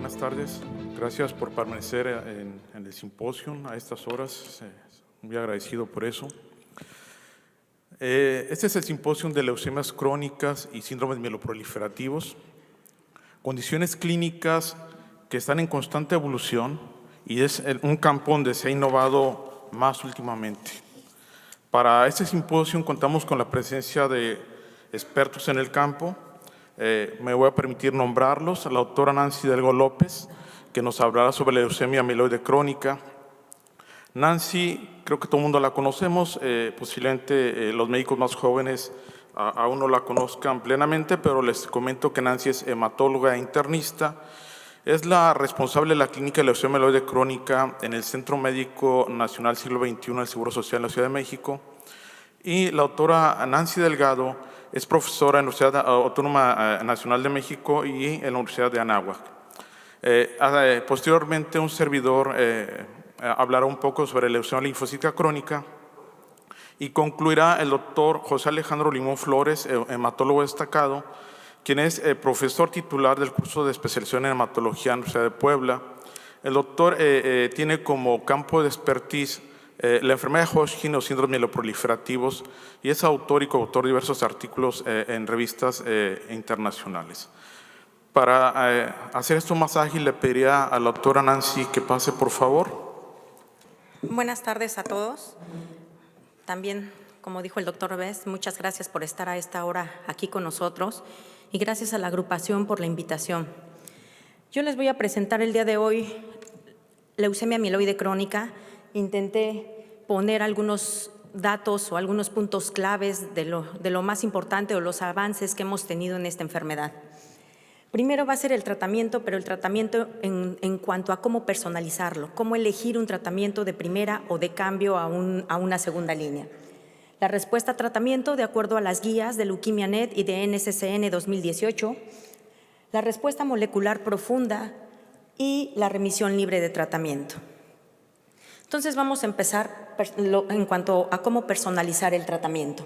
buenas tardes. Gracias por permanecer en el simposio a estas horas. Muy agradecido por eso. Este es el simposio de leucemias crónicas y síndromes mieloproliferativos, condiciones clínicas que están en constante evolución y es un campo donde se ha innovado más últimamente. Para este simposio contamos con la presencia de expertos en el campo. Me voy a permitir nombrarlos: la doctora Nancy Delgado López, que nos hablará sobre la leucemia mieloide crónica. Nancy, creo que todo el mundo la conocemos, posiblemente los médicos más jóvenes aún no la conozcan plenamente, pero les comento que Nancy es hematóloga e internista. Es la responsable de la clínica de leucemia mieloide crónica en el Centro Médico Nacional Siglo XXI del Seguro Social en la Ciudad de México. Y la doctora Nancy Delgado es profesora en la Universidad Autónoma Nacional de México y en la Universidad de Anáhuac. Posteriormente, un servidor hablará un poco sobre leucemia linfocítica crónica y concluirá el doctor José Alejandro Limón Flores, hematólogo destacado, quien es profesor titular del curso de especialización en hematología en la Universidad de Puebla. El doctor tiene como campo de expertise la enfermedad de Hodgkin o síndromes mieloproliferativos y es autor y coautor de diversos artículos en revistas internacionales. Para hacer esto más ágil, le pediría a la doctora Nancy que pase, por favor. Buenas tardes a todos. También, como dijo el doctor Bess, muchas gracias por estar a esta hora aquí con nosotros y gracias a la agrupación por la invitación. Yo les voy a presentar el día de hoy leucemia mieloide crónica. Intenté poner algunos datos o algunos puntos claves de lo más importante o los avances que hemos tenido en esta enfermedad. Primero va a ser el tratamiento, pero el tratamiento en cuanto a cómo personalizarlo, cómo elegir un tratamiento de primera o de cambio a una segunda línea. La respuesta a tratamiento de acuerdo a las guías de LeukemiaNet y de NCCN 2018, la respuesta molecular profunda y la remisión libre de tratamiento. Entonces vamos a empezar en cuanto a cómo personalizar el tratamiento.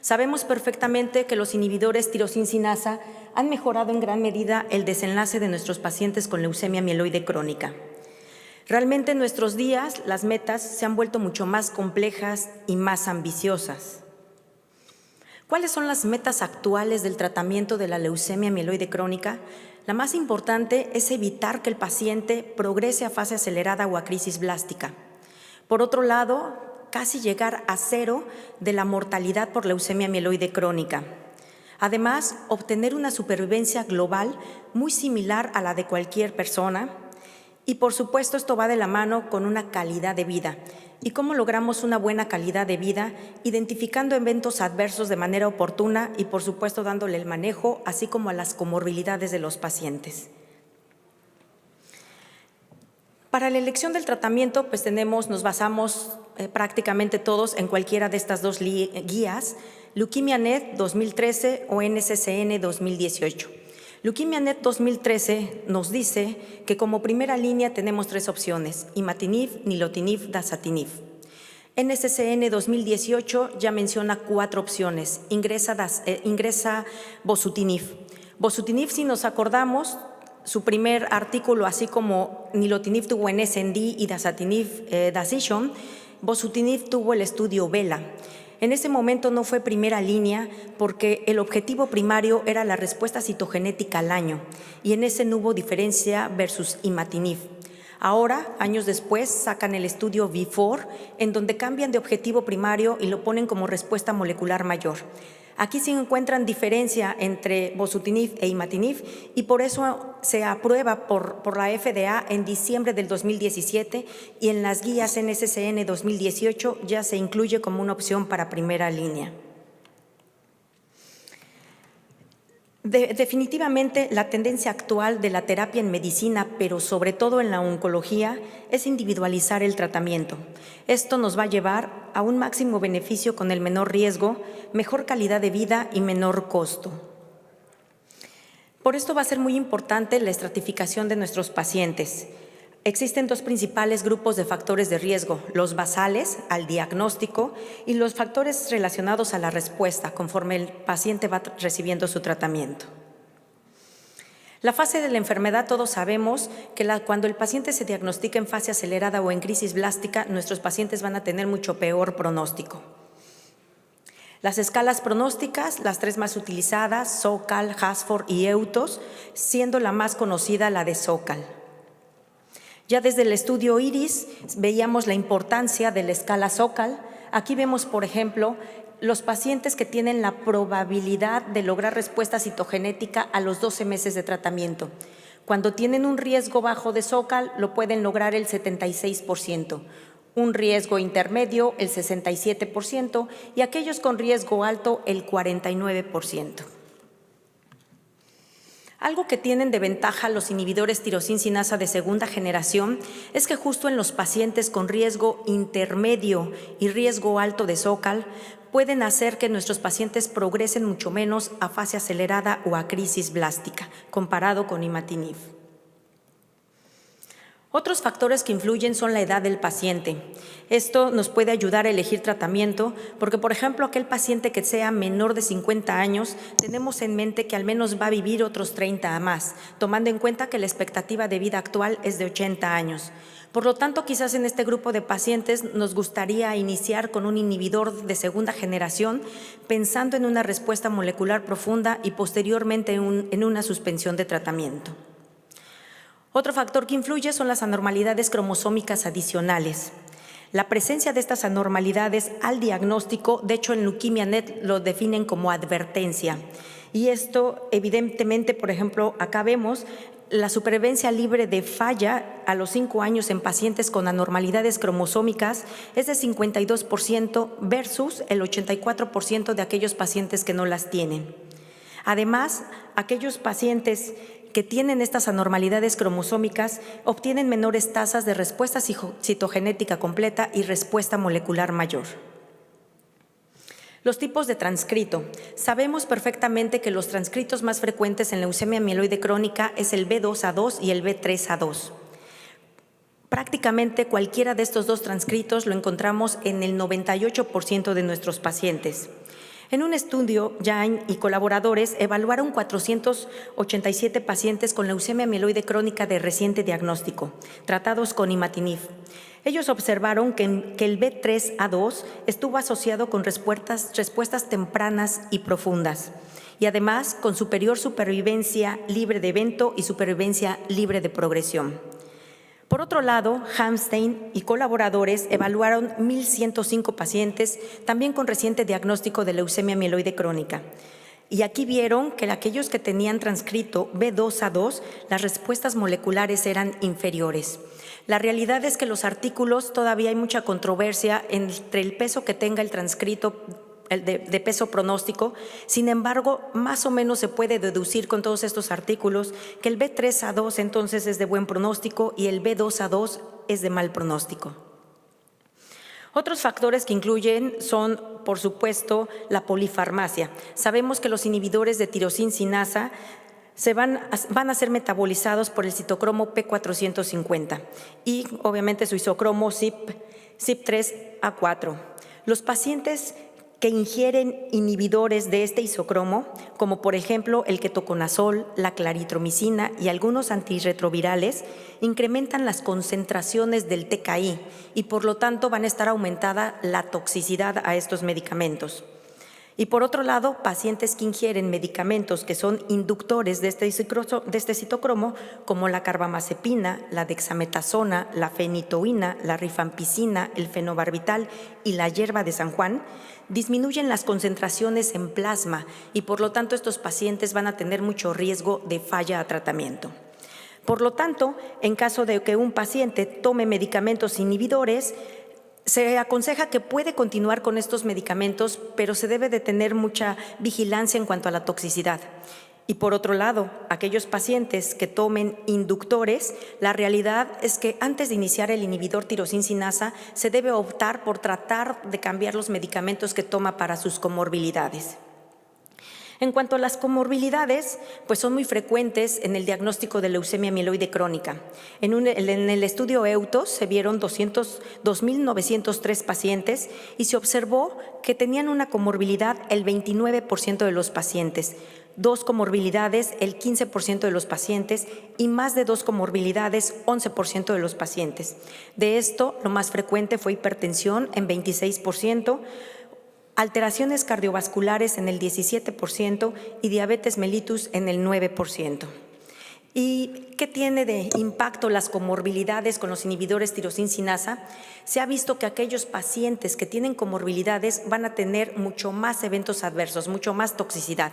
Sabemos perfectamente que los inhibidores tirosincinasa han mejorado en gran medida el desenlace de nuestros pacientes con leucemia mieloide crónica. Realmente en nuestros días las metas se han vuelto mucho más complejas y más ambiciosas. ¿Cuáles son las metas actuales del tratamiento de la leucemia mieloide crónica? La más importante es evitar que el paciente progrese a fase acelerada o a crisis blástica. Por otro lado, casi llegar a cero de la mortalidad por leucemia mieloide crónica. Además, obtener una supervivencia global muy similar a la de cualquier persona. Y por supuesto, esto va de la mano con una calidad de vida. ¿Y cómo logramos una buena calidad de vida? Identificando eventos adversos de manera oportuna y por supuesto dándole el manejo, así como a las comorbilidades de los pacientes. Para la elección del tratamiento, pues nos basamos prácticamente todos en cualquiera de estas dos guías, LeukemiaNet 2013 o NCCN 2018. LeukemiaNet 2013 nos dice que como primera línea tenemos tres opciones: imatinib, nilotinib, dasatinib. NCCN 2018 ya menciona cuatro opciones. Ingresa bosutinib. Bosutinib, si nos acordamos, su primer artículo, así como nilotinib tuvo en SND y dasatinib Decision, bosutinib tuvo el estudio VELA. En ese momento no fue primera línea porque el objetivo primario era la respuesta citogenética al año y en ese no hubo diferencia versus imatinib. Ahora, años después, sacan el estudio V4 en donde cambian de objetivo primario y lo ponen como respuesta molecular mayor. Aquí sí encuentran diferencia entre bosutinib e imatinib y por eso se aprueba por la FDA en diciembre del 2017 y en las guías NCCN 2018 ya se incluye como una opción para primera línea. Definitivamente la tendencia actual de la terapia en medicina, pero sobre todo en la oncología, es individualizar el tratamiento. Esto nos va a llevar a un máximo beneficio con el menor riesgo, mejor calidad de vida y menor costo. Por esto va a ser muy importante la estratificación de nuestros pacientes. Existen dos principales grupos de factores de riesgo, los basales al diagnóstico y los factores relacionados a la respuesta conforme el paciente va recibiendo su tratamiento. La fase de la enfermedad, todos sabemos que cuando el paciente se diagnostica en fase acelerada o en crisis blástica, nuestros pacientes van a tener mucho peor pronóstico. Las escalas pronósticas, las 3 más utilizadas, SOCAL, Hasford y EUTOS, siendo la más conocida la de SOCAL. Ya desde el estudio IRIS veíamos la importancia de la escala SOCAL. Aquí vemos, por ejemplo, los pacientes que tienen la probabilidad de lograr respuesta citogenética a los 12 meses de tratamiento. Cuando tienen un riesgo bajo de SOCAL, lo pueden lograr el 76%, un riesgo intermedio el 67% y aquellos con riesgo alto el 49%. Algo que tienen de ventaja los inhibidores tirosina sinasa de segunda generación es que justo en los pacientes con riesgo intermedio y riesgo alto de SOCAL pueden hacer que nuestros pacientes progresen mucho menos a fase acelerada o a crisis blástica, comparado con imatinib. Otros factores que influyen son la edad del paciente. Esto nos puede ayudar a elegir tratamiento porque, por ejemplo, aquel paciente que sea menor de 50 años, tenemos en mente que al menos va a vivir otros 30 a más, tomando en cuenta que la expectativa de vida actual es de 80 años. Por lo tanto, quizás en este grupo de pacientes nos gustaría iniciar con un inhibidor de segunda generación, pensando en una respuesta molecular profunda y posteriormente en una suspensión de tratamiento. Otro factor que influye son las anormalidades cromosómicas adicionales. La presencia de estas anormalidades al diagnóstico, de hecho en LeukemiaNet lo definen como advertencia. Y esto evidentemente, por ejemplo, acá vemos la supervivencia libre de falla a los 5 años en pacientes con anormalidades cromosómicas es de 52% versus el 84% de aquellos pacientes que no las tienen. Además, aquellos pacientes que tienen estas anormalidades cromosómicas obtienen menores tasas de respuesta citogenética completa y respuesta molecular mayor. Los tipos de transcrito. Sabemos perfectamente que los transcritos más frecuentes en leucemia mieloide crónica es el B2A2 y el B3A2. Prácticamente cualquiera de estos dos transcritos lo encontramos en el 98% de nuestros pacientes. En un estudio, Jain y colaboradores evaluaron 487 pacientes con leucemia mieloide crónica de reciente diagnóstico, tratados con imatinib. Ellos observaron que el B3A2 estuvo asociado con respuestas tempranas y profundas, y además con superior supervivencia libre de evento y supervivencia libre de progresión. Por otro lado, Hamstein y colaboradores evaluaron 1.105 pacientes también con reciente diagnóstico de leucemia mieloide crónica. Y aquí vieron que aquellos que tenían transcrito B2A2, las respuestas moleculares eran inferiores. La realidad es que los artículos todavía hay mucha controversia entre el peso que tenga el transcrito de peso pronóstico. Sin embargo, más o menos se puede deducir con todos estos artículos que el B3A2 entonces es de buen pronóstico y el B2A2 es de mal pronóstico. Otros factores que incluyen son, por supuesto, la polifarmacia. Sabemos que los inhibidores de tirosina sinasa van a ser metabolizados por el citocromo P450 y obviamente su isocromo CYP3A4. Los pacientes que ingieren inhibidores de este isocromo, como por ejemplo el ketoconazol, la claritromicina y algunos antirretrovirales, incrementan las concentraciones del TKI y por lo tanto van a estar aumentada la toxicidad a estos medicamentos. Y por otro lado, pacientes que ingieren medicamentos que son inductores de este citocromo, como la carbamazepina, la dexametasona, la fenitoína, la rifampicina, el fenobarbital y la hierba de San Juan, disminuyen las concentraciones en plasma y por lo tanto estos pacientes van a tener mucho riesgo de falla a tratamiento. Por lo tanto, en caso de que un paciente tome medicamentos inhibidores, se aconseja que puede continuar con estos medicamentos, pero se debe de tener mucha vigilancia en cuanto a la toxicidad. Y por otro lado, aquellos pacientes que tomen inductores, la realidad es que antes de iniciar el inhibidor tirosina sinasa, se debe optar por tratar de cambiar los medicamentos que toma para sus comorbilidades. En cuanto a las comorbilidades, pues son muy frecuentes en el diagnóstico de leucemia mieloide crónica. En el estudio EUTOS se vieron 2.903 pacientes y se observó que tenían una comorbilidad el 29% de los pacientes, 2 comorbilidades el 15% de los pacientes y más de 2 comorbilidades 11% de los pacientes. De esto, lo más frecuente fue hipertensión en 26%, alteraciones cardiovasculares en el 17% y diabetes mellitus en el 9%. ¿Y qué tiene de impacto las comorbilidades con los inhibidores tirosina-sinasa? Se ha visto que aquellos pacientes que tienen comorbilidades van a tener mucho más eventos adversos, mucho más toxicidad.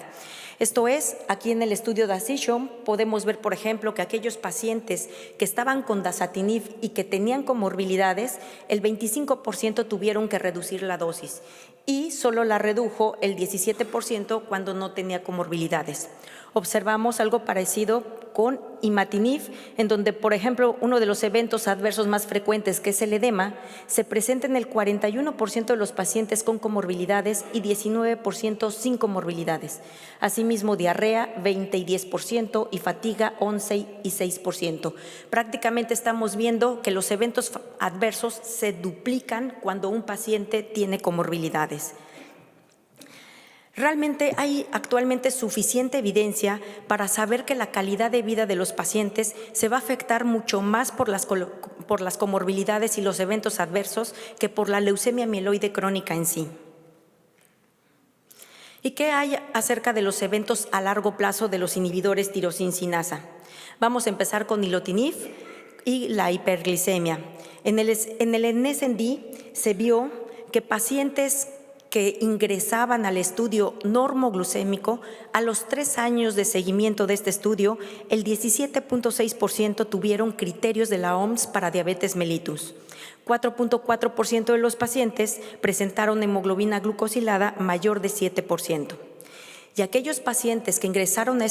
Esto es, aquí en el estudio Decision podemos ver, por ejemplo, que aquellos pacientes que estaban con dasatinib y que tenían comorbilidades, el 25% tuvieron que reducir la dosis y solo la redujo el 17% cuando no tenía comorbilidades. Observamos algo parecido con imatinib, en donde, por ejemplo, uno de los eventos adversos más frecuentes, que es el edema, se presenta en el 41% de los pacientes con comorbilidades y 19% sin comorbilidades. Asimismo, diarrea, 20 y 10%, y fatiga, 11 y 6%. Prácticamente estamos viendo que los eventos adversos se duplican cuando un paciente tiene comorbilidades. Realmente hay actualmente suficiente evidencia para saber que la calidad de vida de los pacientes se va a afectar mucho más por las comorbilidades y los eventos adversos que por la leucemia mieloide crónica en sí. ¿Y qué hay acerca de los eventos a largo plazo de los inhibidores tirosina-sinasa? Vamos a empezar con nilotinib y la hiperglicemia. En el NSND se vio que pacientes que ingresaban al estudio normoglucémico, a los 3 años de seguimiento de este estudio, el 17.6% tuvieron criterios de la OMS para diabetes mellitus. 4.4% de los pacientes presentaron hemoglobina glucosilada mayor de 7%. Y aquellos pacientes que ingresaron a